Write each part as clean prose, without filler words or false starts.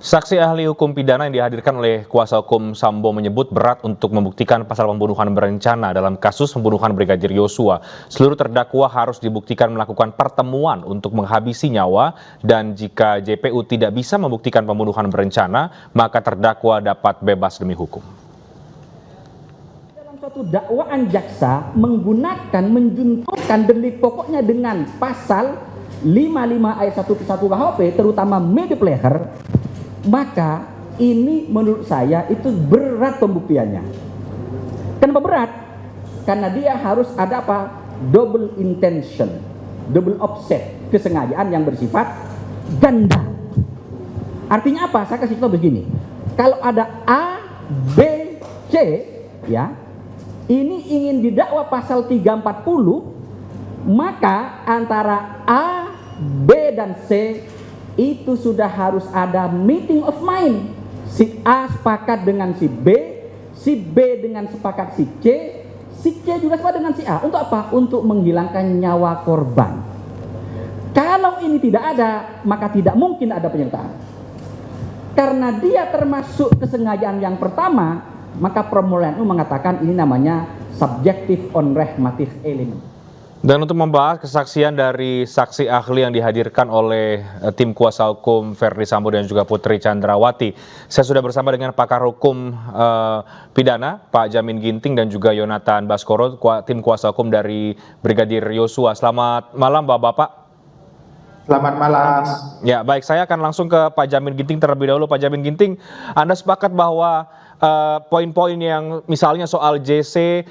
Saksi ahli hukum pidana yang dihadirkan oleh kuasa hukum Sambo menyebut berat untuk membuktikan pasal pembunuhan berencana dalam kasus pembunuhan Brigadir Yosua. Seluruh terdakwa harus dibuktikan melakukan pertemuan untuk menghabisi nyawa dan jika JPU tidak bisa membuktikan pembunuhan berencana, maka terdakwa dapat bebas demi hukum. Dalam suatu dakwaan jaksa menggunakan menjunturkan delik pokoknya dengan pasal 55 ayat 1 ke 1 KUHP terutama media player, maka ini menurut saya itu berat pembuktiannya. Kenapa berat? Karena dia harus ada apa? Double intention, double offset, kesengajaan yang bersifat ganda. Artinya apa? Saya kasih contoh begini. Kalau ada A, B, C, ya, ini ingin didakwa pasal 340, maka antara A, B, dan C itu sudah harus ada meeting of mind. Si A sepakat dengan si B dengan sepakat si C juga sepakat dengan si A. Untuk apa? Untuk menghilangkan nyawa korban. Kalau ini tidak ada, maka tidak mungkin ada penyertaan. Karena dia termasuk kesengajaan yang pertama, maka permulaan mengatakan ini namanya subjective unrehmative element. Dan untuk membahas kesaksian dari saksi ahli yang dihadirkan oleh tim kuasa hukum Verdi Sambo dan juga Putri Chandrawati, saya sudah bersama dengan pakar hukum pidana Pak Jamin Ginting dan juga Yonatan Baskoro, tim kuasa hukum dari Brigadir Yosua. Selamat malam Bapak-bapak. Selamat malam. Ya, baik, saya akan langsung ke Pak Jamin Ginting terlebih dahulu. Pak Jamin Ginting, Anda sepakat bahwa poin-poin yang misalnya soal JC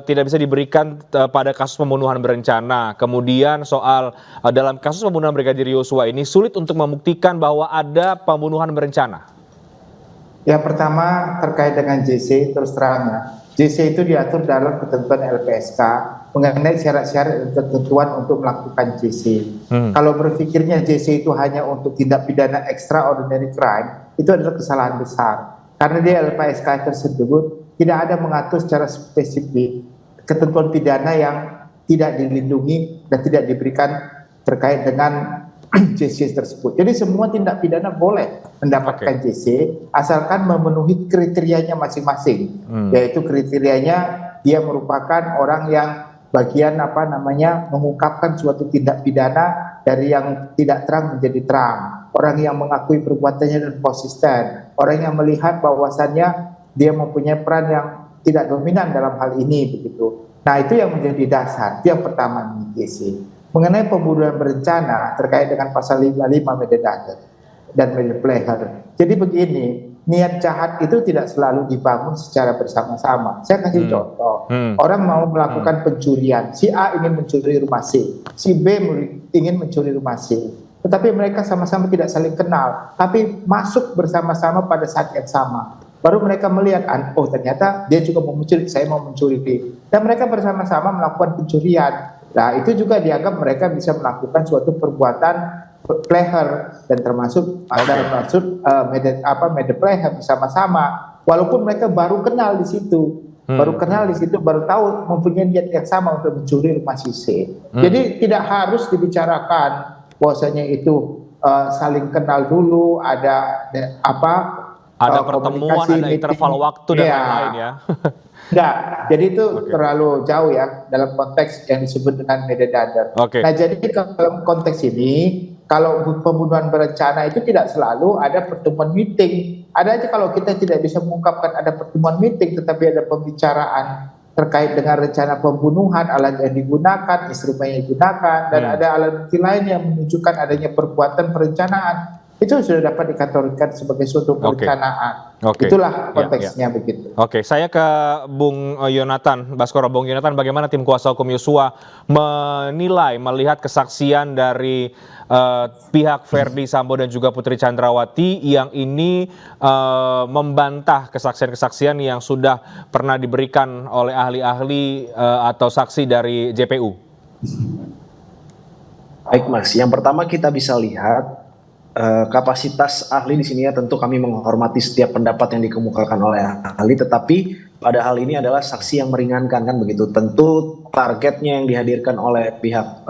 tidak bisa diberikan pada kasus pembunuhan berencana, kemudian soal dalam kasus pembunuhan Brigadir Yosua ini sulit untuk membuktikan bahwa ada pembunuhan berencana? Yang pertama terkait dengan JC, terus terang ya, JC itu diatur dalam ketentuan LPSK mengenai syarat-syarat dan ketentuan untuk melakukan JC. Kalau berpikirnya JC itu hanya untuk tindak pidana extraordinary crime, itu adalah kesalahan besar. Karena di LPSK tersebut tidak ada mengatur secara spesifik ketentuan pidana yang tidak dilindungi dan tidak diberikan terkait dengan JC tersebut. Jadi semua tindak pidana boleh mendapatkan JC asalkan memenuhi kriterianya masing-masing. Yaitu kriterianya dia merupakan orang yang bagian mengungkapkan suatu tindak pidana dari yang tidak terang menjadi terang, orang yang mengakui perbuatannya dan konsisten, orang yang melihat bahwasannya dia mempunyai peran yang tidak dominan dalam hal ini begitu. Nah, itu yang menjadi dasar. Itu yang pertama JC. Mengenai pembunuhan berencana terkait dengan pasal 55 Mededader dan Medeplayer. Jadi begini, niat jahat itu tidak selalu dibangun secara bersama-sama. Saya kasih contoh. Orang mau melakukan pencurian, si A ingin mencuri rumah C, si B ingin mencuri rumah C. Tetapi mereka sama-sama tidak saling kenal, tapi masuk bersama-sama pada saat yang sama. Baru mereka melihat, oh ternyata dia juga mau mencuri, saya mau mencuri. Dan mereka bersama-sama melakukan pencurian. Nah, itu juga dianggap mereka bisa melakukan suatu perbuatan player dan termasuk player bersama-sama. Walaupun mereka baru kenal di situ. Baru tahu mempunyai niat yang sama untuk mencuri rumah si C. Jadi tidak harus dibicarakan bahwasanya itu saling kenal dulu, ada pertemuan, ada interval waktu dan lain-lain ya. Enggak, jadi itu terlalu jauh ya dalam konteks yang disebut dengan Mededader. Nah, jadi dalam konteks ini kalau pembunuhan berencana itu tidak selalu ada pertemuan meeting. Ada aja kalau kita tidak bisa mengungkapkan ada pertemuan meeting, tetapi ada pembicaraan terkait dengan rencana pembunuhan, alat yang digunakan, instrumen yang digunakan, dan ada alat bukti lain yang menunjukkan adanya perbuatan perencanaan. Itu sudah dapat dikategorikan sebagai suatu perencanaan. Itulah konteksnya begitu. Saya ke Bung Yonatan Baskoro. Bung Yonatan, bagaimana tim kuasa hukum Yosua melihat kesaksian dari pihak Verdi Sambo dan juga Putri Chandrawati yang ini membantah kesaksian-kesaksian yang sudah pernah diberikan oleh ahli-ahli atau saksi dari JPU? Baik Mas, yang pertama kita bisa lihat kapasitas ahli di sini ya, tentu kami menghormati setiap pendapat yang dikemukakan oleh ahli, tetapi pada hal ini adalah saksi yang meringankan kan begitu. Tentu targetnya yang dihadirkan oleh pihak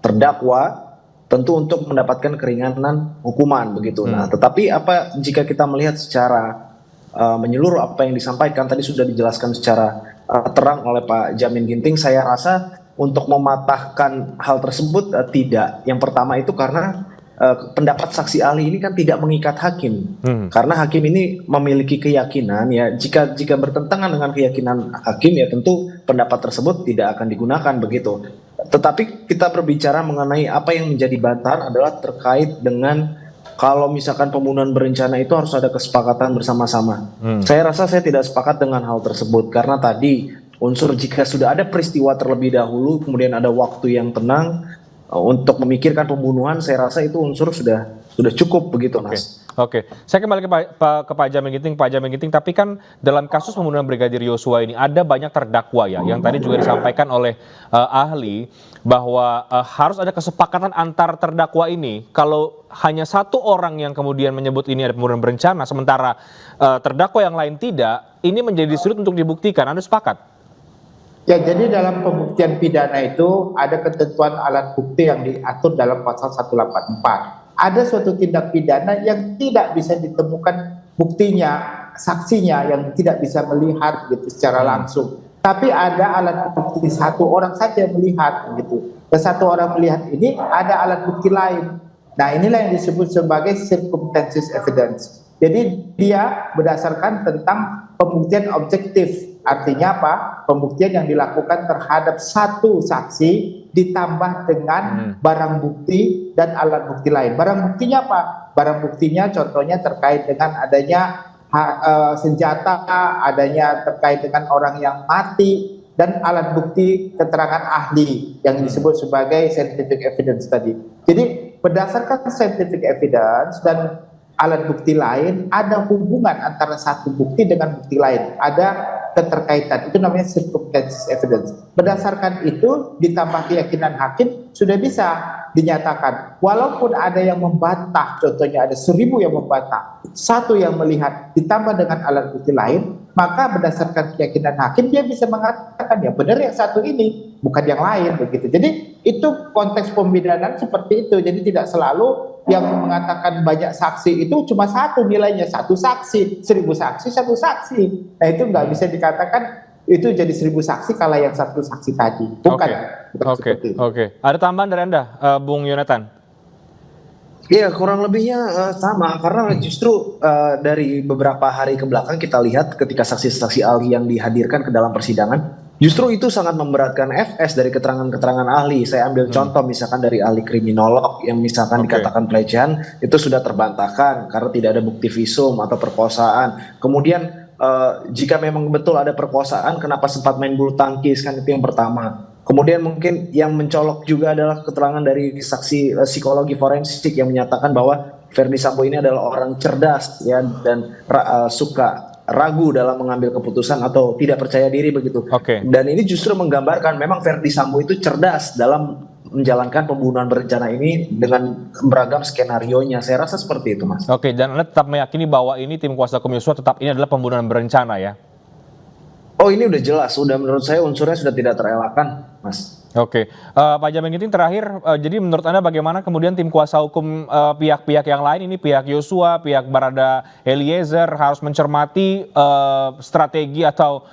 terdakwa tentu untuk mendapatkan keringanan hukuman begitu. Nah, tetapi apa jika kita melihat secara menyeluruh apa yang disampaikan tadi sudah dijelaskan secara terang oleh Pak Jamin Ginting, saya rasa untuk mematahkan hal tersebut tidak. Yang pertama itu karena pendapat saksi ahli ini kan tidak mengikat hakim, karena hakim ini memiliki keyakinan ya jika bertentangan dengan keyakinan hakim ya tentu pendapat tersebut tidak akan digunakan begitu. Tetapi kita berbicara mengenai apa yang menjadi bantahan adalah terkait dengan kalau misalkan pembunuhan berencana itu harus ada kesepakatan bersama-sama. Saya rasa saya tidak sepakat dengan hal tersebut karena tadi unsur jika sudah ada peristiwa terlebih dahulu kemudian ada waktu yang tenang untuk memikirkan pembunuhan, saya rasa itu unsur sudah cukup begitu, Mas. Oke. Saya kembali ke Pak Jamin Ginting. Pak Jamin Ginting, tapi kan dalam kasus pembunuhan Brigadir Yosua ini ada banyak terdakwa ya, yang tadi juga disampaikan oleh ahli bahwa harus ada kesepakatan antar terdakwa ini. Kalau hanya satu orang yang kemudian menyebut ini ada pembunuhan berencana, sementara terdakwa yang lain tidak, ini menjadi sulit untuk dibuktikan. Anda sepakat? Ya, jadi dalam pembuktian pidana itu ada ketentuan alat bukti yang diatur dalam pasal 184. Ada suatu tindak pidana yang tidak bisa ditemukan buktinya, saksinya yang tidak bisa melihat gitu secara langsung. Tapi ada alat bukti satu orang saja yang melihat gitu. Dan satu orang melihat ini ada alat bukti lain. Nah, inilah yang disebut sebagai circumstances evidence. Jadi dia berdasarkan tentang pembuktian objektif. Artinya apa? Pembuktian yang dilakukan terhadap satu saksi ditambah dengan barang bukti dan alat bukti lain. Barang buktinya apa? Barang buktinya contohnya terkait dengan adanya senjata, adanya terkait dengan orang yang mati, dan alat bukti keterangan ahli yang disebut sebagai scientific evidence tadi. Jadi berdasarkan scientific evidence dan alat bukti lain, ada hubungan antara satu bukti dengan bukti lain, ada keterkaitan, itu namanya circumstances evidence. Berdasarkan itu ditambah keyakinan hakim sudah bisa dinyatakan, walaupun ada yang membantah, contohnya ada 1000 yang membantah, satu yang melihat ditambah dengan alat bukti lain, maka berdasarkan keyakinan hakim dia bisa mengatakan ya benar yang satu ini, bukan yang lain begitu. Jadi itu konteks pemidanaan seperti itu. Jadi tidak selalu yang mengatakan banyak saksi itu cuma satu nilainya, satu saksi, 1000 saksi, satu saksi. Nah itu nggak bisa dikatakan itu jadi 1000 saksi kalau yang satu saksi tadi. Bukan. Oke. Ada tambahan dari Anda, Bung Yonatan? Iya, kurang lebihnya sama karena justru dari beberapa hari ke belakang kita lihat ketika saksi-saksi ahli yang dihadirkan ke dalam persidangan justru itu sangat memberatkan FS dari keterangan-keterangan ahli. Saya ambil contoh misalkan dari ahli kriminolog yang misalkan dikatakan pelecehan itu sudah terbantahkan karena tidak ada bukti visum atau perkosaan. Kemudian jika memang betul ada perkosaan, kenapa sempat main bulu tangkis, kan itu yang pertama. Kemudian mungkin yang mencolok juga adalah keterangan dari saksi psikologi forensik yang menyatakan bahwa Verdi Sambo ini adalah orang cerdas ya dan suka ragu dalam mengambil keputusan atau tidak percaya diri begitu. Dan ini justru menggambarkan memang Verdi Sambo itu cerdas dalam menjalankan pembunuhan berencana ini dengan beragam skenarionya. Saya rasa seperti itu, Mas. Oke, dan Anda tetap meyakini bahwa ini tim kuasa hukum Yosua tetap ini adalah pembunuhan berencana ya? Oh, ini udah jelas, sudah menurut saya unsurnya sudah tidak terelakkan, Mas. Oke, Pak Jamin Ginting terakhir, jadi menurut Anda bagaimana kemudian tim kuasa hukum pihak-pihak yang lain ini, pihak Yosua, pihak Barada Eliezer harus mencermati strategi atau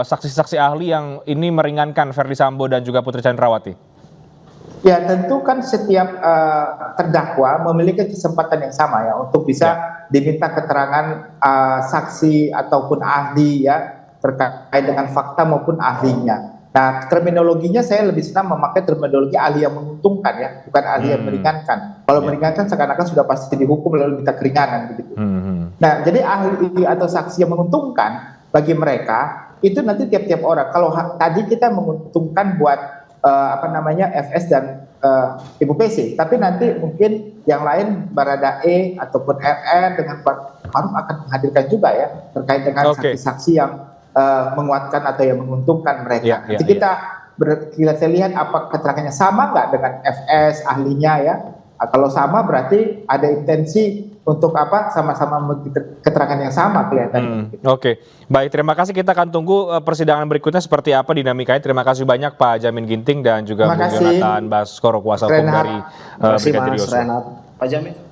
saksi-saksi ahli yang ini meringankan Verdi Sambo dan juga Putri Chandrawati? Ya tentu kan setiap terdakwa memiliki kesempatan yang sama ya untuk bisa diminta keterangan saksi ataupun ahli ya terkait dengan fakta maupun ahlinya. Nah terminologinya saya lebih senang memakai terminologi ahli yang menguntungkan ya, bukan ahli yang meringankan. Kalau meringankan seakan-akan sudah pasti dihukum lalu minta keringanan begitu. Nah jadi ahli atau saksi yang menguntungkan bagi mereka itu nanti tiap-tiap orang. Kalau tadi kita menguntungkan buat FS dan Ibu PC, tapi nanti mungkin yang lain Barada E ataupun RR dengan Pak Maruf akan menghadirkan juga ya terkait dengan saksi-saksi yang menguatkan atau yang menguntungkan mereka. Nanti kita lihat apa keterangannya sama nggak dengan FS ahlinya ya, Kalau sama berarti ada intensi untuk apa? Sama-sama keterangan yang sama kelihatannya. Oke, baik. Terima kasih. Kita akan tunggu persidangan berikutnya seperti apa dinamikanya. Terima kasih banyak Pak Jamin Ginting dan juga Bung Yonatan Baskoro, kuasa hukum dari Terima kasih Brigadir Mas Yosua. Renat. Pak Jamin.